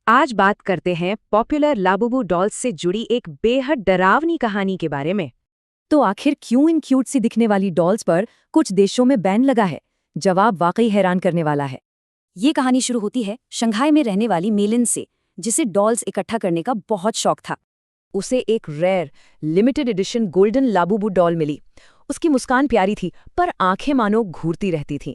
आज बात करते हैं पॉपुलर लाबूबू डॉल्स से जुड़ी एक बेहद डरावनी कहानी के बारे में। तो आखिर क्यों इन क्यूट सी दिखने वाली डॉल्स पर कुछ देशों में बैन लगा है? जवाब वाकई हैरान करने वाला है। ये कहानी शुरू होती है शंघाई में रहने वाली मेलिन से, जिसे डॉल्स इकट्ठा करने का बहुत शौक था। उसे एक rare limited edition golden Labubu doll मिली। उसकी मुस्कान प्यारी थी, पर आंखें मानो घूरती रहती थीं।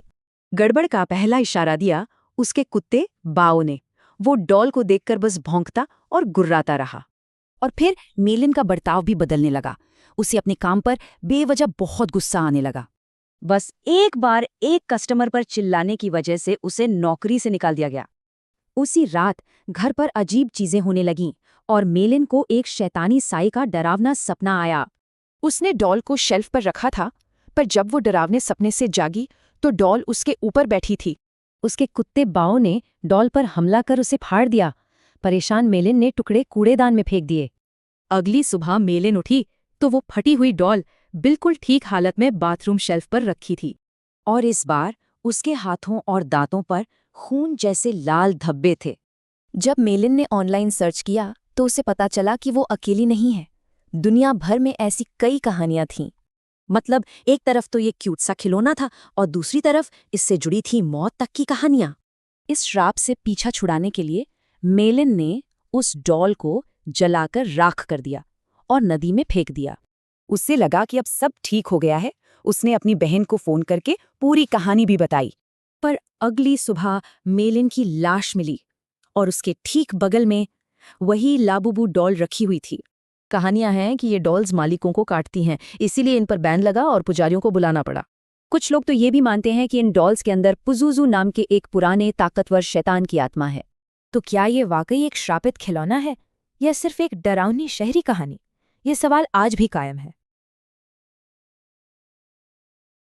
गड़बड़ का पहला इशारा दिया उसके कुत्ते बाओ ने। वो डॉल को देखकर बस भौंकता और गुर्राता रहा। और फिर मेलिन का बर्ताव भी बदलने लगा। उसे अपने काम पर बेवजह बहुत गुस्सा आने लगा। बस एक बार एक कस्टमर पर चिल्लाने की वजह से उसे नौकरी से निकाल दिया गया। उसी रात घर पर अजीब चीजें होने लगीं और मेलिन को एक शैतानी साई का डरावना सपना आया। उसने डॉल को शेल्फ पर रखा था, पर जब वो डरावने सपने से जागी तो डॉल उसके ऊपर बैठी थी। उसके कुत्ते बाओ ने डॉल पर हमला कर उसे फाड़ दिया। परेशान मेलिन ने टुकड़े कूड़ेदान में फेंक दिए। अगली सुबह मेलिन उठी तो वो फटी हुई डॉल बिल्कुल ठीक हालत में बाथरूम शेल्फ पर रखी थी। और इस बार उसके हाथों और दांतों पर खून जैसे लाल धब्बे थे। जब मेलिन ने ऑनलाइन सर्च किया तो उसे पता चला कि वो अकेली नहीं है। दुनिया भर में ऐसी कई कहानियां थीं। मतलब एक तरफ तो ये क्यूट सा खिलौना था और दूसरी तरफ इससे जुड़ी थी मौत तक की कहानियां। इस श्राप से पीछा छुड़ाने के लिए मेलिन ने उस डॉल को जलाकर राख कर दिया और नदी में फेंक दिया। उससे लगा कि अब सब ठीक हो गया है। उसने अपनी बहन को फोन करके पूरी कहानी भी बताई। पर अगली सुबह मेलिन की लाश मिली और उसके ठीक बगल में वही लाबूबू डॉल रखी हुई थी। कहानियां हैं कि ये डॉल्स मालिकों को काटती हैं, इसीलिए इन पर बैन लगा और पुजारियों को बुलाना पड़ा। कुछ लोग तो ये भी मानते हैं कि इन डॉल्स के अंदर पुजुजू नाम के एक पुराने ताकतवर शैतान की आत्मा है। तो क्या ये वाकई एक श्रापित खिलौना है या सिर्फ एक डरावनी शहरी कहानी? ये सवाल आज भी कायम है।